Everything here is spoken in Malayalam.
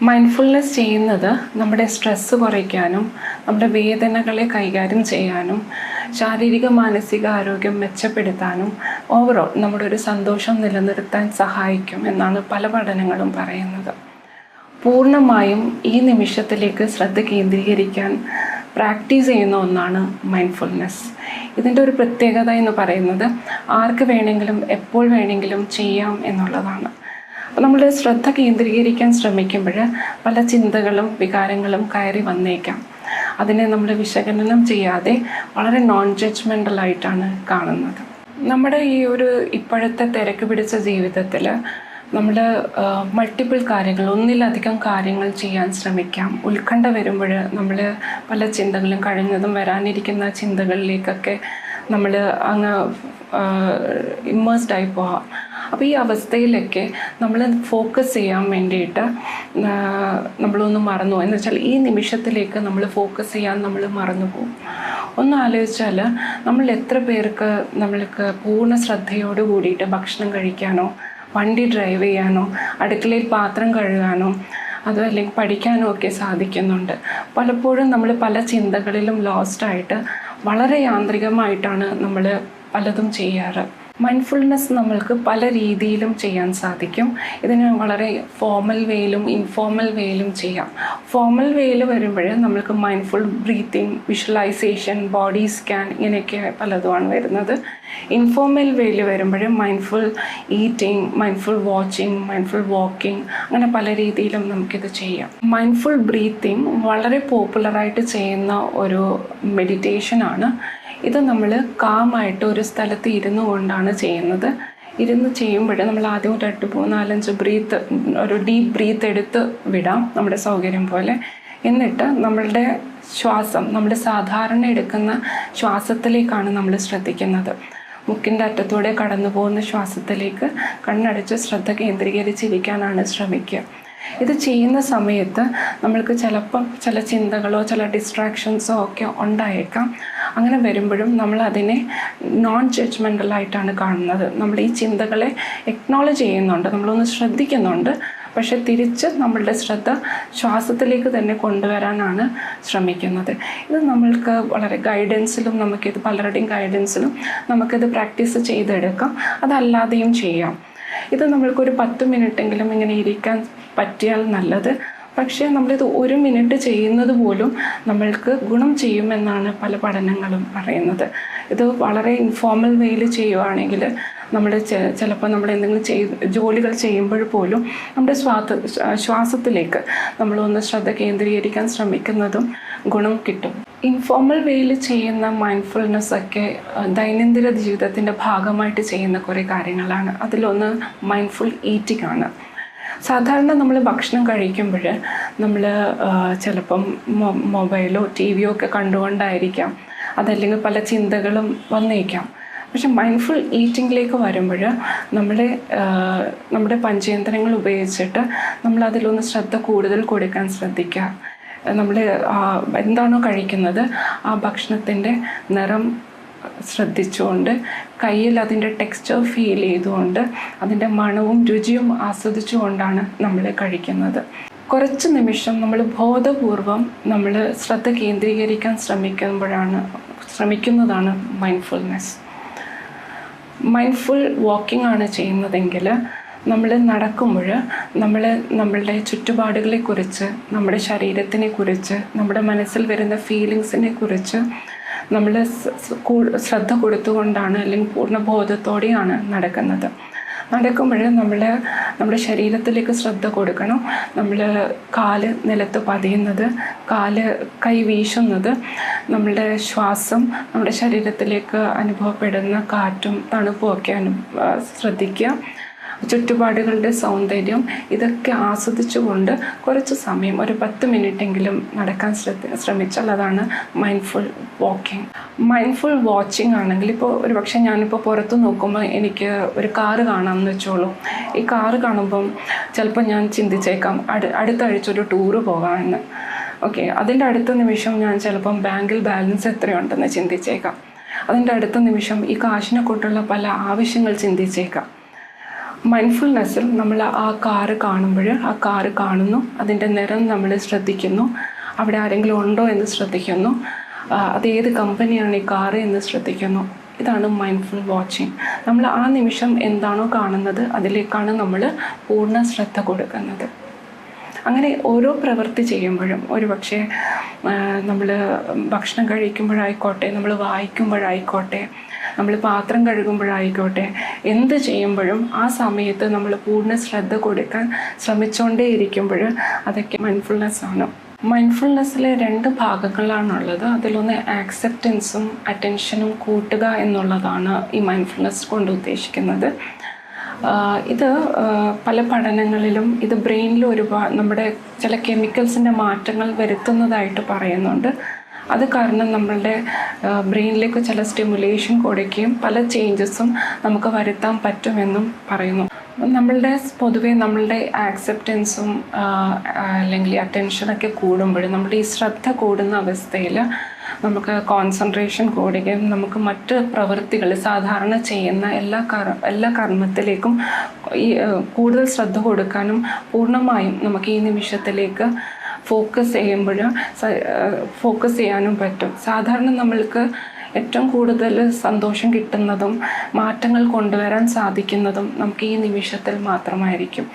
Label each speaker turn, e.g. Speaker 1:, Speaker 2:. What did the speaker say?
Speaker 1: മൈൻഡ്ഫുൾനെസ് ചെയ്യുന്നത് നമ്മുടെ സ്ട്രെസ്സ് കുറയ്ക്കാനും നമ്മുടെ വേദനകളെ കൈകാര്യം ചെയ്യാനും ശാരീരിക മാനസിക ആരോഗ്യം മെച്ചപ്പെടുത്താനും ഓവറോൾ നമ്മുടെ ഒരു സന്തോഷം നിലനിർത്താൻ സഹായിക്കും എന്നാണ് പല പഠനങ്ങളും പറയുന്നത്. പൂർണ്ണമായും ഈ നിമിഷത്തിലേക്ക് ശ്രദ്ധ കേന്ദ്രീകരിക്കാൻ പ്രാക്ടീസ് ചെയ്യുന്ന ഒന്നാണ് മൈൻഡ്ഫുൾനെസ്. ഇതിൻ്റെ ഒരു പ്രത്യേകത എന്ന് പറയുന്നത് ആർക്ക് വേണമെങ്കിലും എപ്പോൾ വേണമെങ്കിലും ചെയ്യാം എന്നുള്ളതാണ്. അപ്പോൾ നമ്മൾ ശ്രദ്ധ കേന്ദ്രീകരിക്കാൻ ശ്രമിക്കുമ്പോൾ പല ചിന്തകളും വികാരങ്ങളും കയറി വന്നേക്കാം. അതിനെ നമ്മൾ വിശകലനം ചെയ്യാതെ വളരെ നോൺ ജഡ്ജ്മെൻ്റലായിട്ടാണ് കാണുന്നത്. നമ്മുടെ ഈ ഒരു ഇപ്പോഴത്തെ തിരക്ക് പിടിച്ച ജീവിതത്തിൽ നമ്മൾ മൾട്ടിപ്പിൾ കാര്യങ്ങൾ, ഒന്നിലധികം കാര്യങ്ങൾ ചെയ്യാൻ ശ്രമിക്കാം. ഉത്കണ്ഠ വരുമ്പോൾ നമ്മൾ പല ചിന്തകളും കഴിഞ്ഞതും വരാനിരിക്കുന്ന ചിന്തകളിലേക്കൊക്കെ നമ്മൾ അങ്ങ് ഇമ്മേഴ്സ്ഡായി പോകാം. അപ്പോൾ ഈ അവസ്ഥയിലൊക്കെ നമ്മൾ ഫോക്കസ് ചെയ്യാൻ വേണ്ടിയിട്ട് നമ്മളൊന്ന് മറന്നു എന്ന് വെച്ചാൽ ഈ നിമിഷത്തിലേക്ക് നമ്മൾ ഫോക്കസ് ചെയ്യാൻ നമ്മൾ മറന്നു പോകും. ഒന്ന് ആലോചിച്ചാൽ നമ്മൾ എത്ര പേർക്ക് നമ്മൾക്ക് പൂർണ്ണ ശ്രദ്ധയോട് കൂടിയിട്ട് ഭക്ഷണം കഴിക്കാനോ വണ്ടി ഡ്രൈവ് ചെയ്യാനോ അടുക്കളയിൽ പാത്രം കഴുകാനോ അതോ അല്ലെങ്കിൽ പഠിക്കാനോ ഒക്കെ സാധിക്കുന്നുണ്ട്. പലപ്പോഴും നമ്മൾ പല ചിന്തകളിലും ലോസ്റ്റായിട്ട് വളരെ യാന്ത്രികമായിട്ടാണ് നമ്മൾ പലതും ചെയ്യാറ്. മൈൻഡ്ഫുൾനെസ് നമ്മൾക്ക് പല രീതിയിലും ചെയ്യാൻ സാധിക്കും. ഇതിന് വളരെ ഫോർമൽ വേയിലും ഇൻഫോർമൽ വേയിലും ചെയ്യാം. ഫോർമൽ വേയിൽ വരുമ്പോൾ നമ്മൾക്ക് mindful breathing, visualisation, body scan ഇങ്ങനെയൊക്കെ പലതുമാണ് വരുന്നത്. ഇൻഫോർമൽ വേയിൽ വരുമ്പോൾ mindful eating, mindful watching, mindful walking, അങ്ങനെ പല രീതിയിലും നമുക്കിത് ചെയ്യാം. മൈൻഡ്ഫുൾ ബ്രീത്തിങ് വളരെ പോപ്പുലറായിട്ട് ചെയ്യുന്ന ഒരു മെഡിറ്റേഷനാണ്. ഇത് നമ്മൾ കാമായിട്ട് ഒരു സ്ഥലത്ത് ഇരുന്നു കൊണ്ടാണ് ചെയ്യുന്നത്. ഇരുന്ന് ചെയ്യുമ്പോൾ നമ്മൾ ആദ്യം ഒരു 8, 3, 4, 5 ബ്രീത്ത്, ഒരു ഡീപ്പ് ബ്രീത്ത് എടുത്ത് വിടാം നമ്മുടെ സൗകര്യം പോലെ. എന്നിട്ട് നമ്മളുടെ ശ്വാസം, നമ്മുടെ സാധാരണ എടുക്കുന്ന ശ്വാസത്തിലേക്കാണ് നമ്മൾ ശ്രദ്ധിക്കുന്നത്. മുക്കിൻ്റെ അറ്റത്തൂടെ കടന്നു പോകുന്ന ശ്വാസത്തിലേക്ക് കണ്ണടച്ച് ശ്രദ്ധ കേന്ദ്രീകരിച്ചിരിക്കാനാണ് ശ്രമിക്കുക. ഇത് ചെയ്യുന്ന സമയത്ത് നമ്മൾക്ക് ചിലപ്പം ചില ചിന്തകളോ ചില ഡിസ്ട്രാക്ഷൻസോ ഒക്കെ ഉണ്ടായേക്കാം. അങ്ങനെ വരുമ്പോഴും നമ്മൾ അതിനെ നോൺ ജഡ്ജ്മെൻ്റലായിട്ടാണ് കാണുന്നത്. നമ്മൾ ഈ ചിന്തകളെ എക്നോളജ് ചെയ്യുന്നുണ്ട്, നമ്മളൊന്ന് ശ്രദ്ധിക്കുന്നുണ്ട്, പക്ഷെ തിരിച്ച് നമ്മളുടെ ശ്രദ്ധ ശ്വാസത്തിലേക്ക് തന്നെ കൊണ്ടുവരാനാണ് ശ്രമിക്കുന്നത്. ഇത് നമ്മൾക്ക് വളരെ ഗൈഡൻസിലും നമുക്കിത് പലരുടെയും ഗൈഡൻസിലും നമുക്കിത് പ്രാക്ടീസ് ചെയ്തെടുക്കാം. അതല്ലാതെയും ചെയ്യാം. ഇത് നമ്മൾക്കൊരു 10 മിനിറ്റെങ്കിലും ഇങ്ങനെ ഇരിക്കാൻ പറ്റിയാൽ നല്ലത്. പക്ഷേ നമ്മളിത് 1 മിനിറ്റ് ചെയ്യുന്നത് പോലും നമ്മൾക്ക് ഗുണം ചെയ്യുമെന്നാണ് പല പഠനങ്ങളും പറയുന്നത്. ഇത് വളരെ ഇൻഫോർമൽ വേയിൽ ചെയ്യുവാണെങ്കിൽ നമ്മൾ ചിലപ്പോൾ നമ്മൾ എന്തെങ്കിലും ജോലികൾ ചെയ്യുമ്പോൾ പോലും നമ്മുടെ ശ്വാസത്തിലേക്ക് നമ്മളൊന്ന് ശ്രദ്ധ കേന്ദ്രീകരിക്കാൻ ശ്രമിക്കുന്നതും ഗുണം കിട്ടും. ഇൻഫോർമൽ വേയിൽ ചെയ്യുന്ന മൈൻഡ്ഫുൾനെസ് ഒക്കെ ദൈനംദിന ജീവിതത്തിൻ്റെ ഭാഗമായിട്ട് ചെയ്യുന്ന കുറേ കാര്യങ്ങളാണ്. അതിലൊന്ന് മൈൻഡ്ഫുൾ ഈറ്റിംഗ് ആണ്. സാധാരണ നമ്മൾ ഭക്ഷണം കഴിക്കുമ്പോൾ നമ്മൾ ചിലപ്പം മൊബൈലോ ടി വിയോ ഒക്കെ കണ്ടുകൊണ്ടായിരിക്കാം, അതല്ലെങ്കിൽ പല ചിന്തകളും വന്നേക്കാം. പക്ഷെ മൈൻഡ്ഫുൾ ഈറ്റിങ്ങിലേക്ക് വരുമ്പോൾ നമ്മുടെ പഞ്ചേന്ദ്രങ്ങൾ ഉപയോഗിച്ചിട്ട് നമ്മളതിലൊന്ന് ശ്രദ്ധ കൂടുതൽ കൊടുക്കാൻ ശ്രദ്ധിക്കുക. നമ്മൾ എന്താണോ കഴിക്കുന്നത് ആ ഭക്ഷണത്തിൻ്റെ നിറം ശ്രദ്ധിച്ചുകൊണ്ട്, കയ്യിൽ അതിൻ്റെ ടെക്സ്ചർ ഫീൽ ചെയ്തുകൊണ്ട്, അതിൻ്റെ മണവും രുചിയും ആസ്വദിച്ചുകൊണ്ടാണ് നമ്മൾ കഴിക്കുന്നത്. കുറച്ച് നിമിഷം നമ്മൾ ബോധപൂർവം നമ്മൾ ശ്രദ്ധ കേന്ദ്രീകരിക്കാൻ ശ്രമിക്കുന്നതാണ് മൈൻഡ്ഫുൾനെസ്. മൈൻഡ്ഫുൾ വാക്കിംഗ് ആണ് ചെയ്യുന്നതെങ്കിൽ നമ്മൾ നടക്കുമ്പോൾ നമ്മളുടെ ചുറ്റുപാടുകളെക്കുറിച്ച്, നമ്മുടെ ശരീരത്തിനെ കുറിച്ച്, നമ്മുടെ മനസ്സിൽ വരുന്ന ഫീലിങ്സിനെ കുറിച്ച് നമ്മൾ ശ്രദ്ധ കൊടുത്തുകൊണ്ടാണ് അല്ലെങ്കിൽ പൂർണ്ണ ബോധത്തോടെയാണ് നടക്കുമ്പോൾ നമ്മുടെ ശരീരത്തിലേക്ക് ശ്രദ്ധ കൊടുക്കണം. നമ്മൾ കാല് നിലത്ത് പതിയുന്നത്, കൈ വീശുന്നത്, നമ്മളുടെ ശ്വാസം, നമ്മുടെ ശരീരത്തിലേക്ക് അനുഭവപ്പെടുന്ന കാറ്റും തണുപ്പും ഒക്കെ ശ്രദ്ധിക്കുക. ചുറ്റുപാടുകളുടെ സൗന്ദര്യം ഇതൊക്കെ ആസ്വദിച്ചുകൊണ്ട് കുറച്ച് സമയം, ഒരു 10 മിനിറ്റെങ്കിലും നടക്കാൻ ശ്രമിച്ചാൽ അതാണ് മൈൻഡ്ഫുൾ വാക്കിംഗ്. മൈൻഡ്ഫുൾ വാച്ചിങ് ആണെങ്കിൽ ഇപ്പോൾ ഒരുപക്ഷെ ഞാനിപ്പോൾ പുറത്ത് നോക്കുമ്പോൾ എനിക്ക് ഒരു കാറ് കാണാമെന്ന് വെച്ചോളൂ. ഈ കാറ് കാണുമ്പം ചിലപ്പോൾ ഞാൻ ചിന്തിച്ചേക്കാം അടുത്ത ആഴ്ച ഒരു ടൂറ് പോകാമെന്ന്. ഓക്കെ, അതിൻ്റെ അടുത്ത നിമിഷം ഞാൻ ചിലപ്പം ബാങ്കിൽ ബാലൻസ് എത്രയുണ്ടെന്ന് ചിന്തിച്ചേക്കാം. അതിൻ്റെ അടുത്ത നിമിഷം ഈ കാശിനെ കൊണ്ടുള്ള പല ആവശ്യങ്ങൾ ചിന്തിച്ചേക്കാം. മൈൻഡ്ഫുൾനെസ്സിൽ നമ്മൾ ആ കാറ് കാണുമ്പോൾ ആ കാറ് കാണുന്നു, അതിൻ്റെ നിറം നമ്മൾ ശ്രദ്ധിക്കുന്നു, അവിടെ ആരെങ്കിലും ഉണ്ടോ എന്ന് ശ്രദ്ധിക്കുന്നു, അതേത് കമ്പനിയാണ് ഈ കാറ് എന്ന് ശ്രദ്ധിക്കുന്നു. ഇതാണ് മൈൻഡ്ഫുൾ വാച്ചിങ്. നമ്മൾ ആ നിമിഷം എന്താണോ കാണുന്നത് അതിലേക്കാണ് നമ്മൾ പൂർണ്ണ ശ്രദ്ധ കൊടുക്കുന്നത്. അങ്ങനെ ഓരോ പ്രവൃത്തി ചെയ്യുമ്പോഴും, ഒരു പക്ഷേ നമ്മൾ ഭക്ഷണം കഴിക്കുമ്പോഴായിക്കോട്ടെ, നമ്മൾ വായിക്കുമ്പോഴായിക്കോട്ടെ, നമ്മൾ പാത്രം കഴുകുമ്പോഴായിക്കോട്ടെ, എന്ത് ചെയ്യുമ്പോഴും ആ സമയത്ത് നമ്മൾ പൂർണ്ണ ശ്രദ്ധ കൊടുക്കാൻ ശ്രമിച്ചുകൊണ്ടേ ഇരിക്കുമ്പോൾ അതൊക്കെ മൈൻഡ്ഫുൾനെസ് ആണ്. മൈൻഡ്ഫുൾനെസ്സിലെ 2 ഭാഗങ്ങളാണുള്ളത്. അതിലൊന്ന് ആക്സെപ്റ്റൻസും അറ്റൻഷനും കൂട്ടുക എന്നുള്ളതാണ് ഈ മൈൻഡ്ഫുൾനെസ് കൊണ്ട് ഉദ്ദേശിക്കുന്നത്. ഇത് പല പഠനങ്ങളിലും ഇത് ബ്രെയിനിൽ നമ്മുടെ ചില കെമിക്കൽസിൻ്റെ മാറ്റങ്ങൾ വരുത്തുന്നതായിട്ട് പറയുന്നുണ്ട്. അത് കാരണം നമ്മളുടെ ബ്രെയിനിലേക്ക് ചില സ്റ്റിമുലേഷൻ കൊടുക്കുകയും പല ചേഞ്ചസും നമുക്ക് വരുത്താൻ പറ്റുമെന്നും പറയുന്നു. പൊതുവെ നമ്മളുടെ ആക്സെപ്റ്റൻസും അല്ലെങ്കിൽ അറ്റൻഷനൊക്കെ കൂടുമ്പോൾ, നമ്മുടെ ഈ ശ്രദ്ധ കൂടുന്ന അവസ്ഥയിൽ നമുക്ക് കോൺസെൻട്രേഷൻ കൂടുകയും നമുക്ക് മറ്റ് പ്രവൃത്തികൾ സാധാരണ ചെയ്യുന്ന എല്ലാ കർമ്മത്തിലേക്കും ഈ കൂടുതൽ ശ്രദ്ധ കൊടുക്കാനും പൂർണ്ണമായും നമുക്ക് ഈ നിമിഷത്തിലേക്ക് ഫോക്കസ് ചെയ്യാനും പറ്റും. സാധാരണ നമ്മൾക്ക് ഏറ്റവും കൂടുതൽ സന്തോഷം കിട്ടുന്നതും മാറ്റങ്ങൾ കൊണ്ടുവരാൻ സാധിക്കുന്നതും നമുക്ക് ഈ നിമിഷത്തിൽ മാത്രമായിരിക്കും.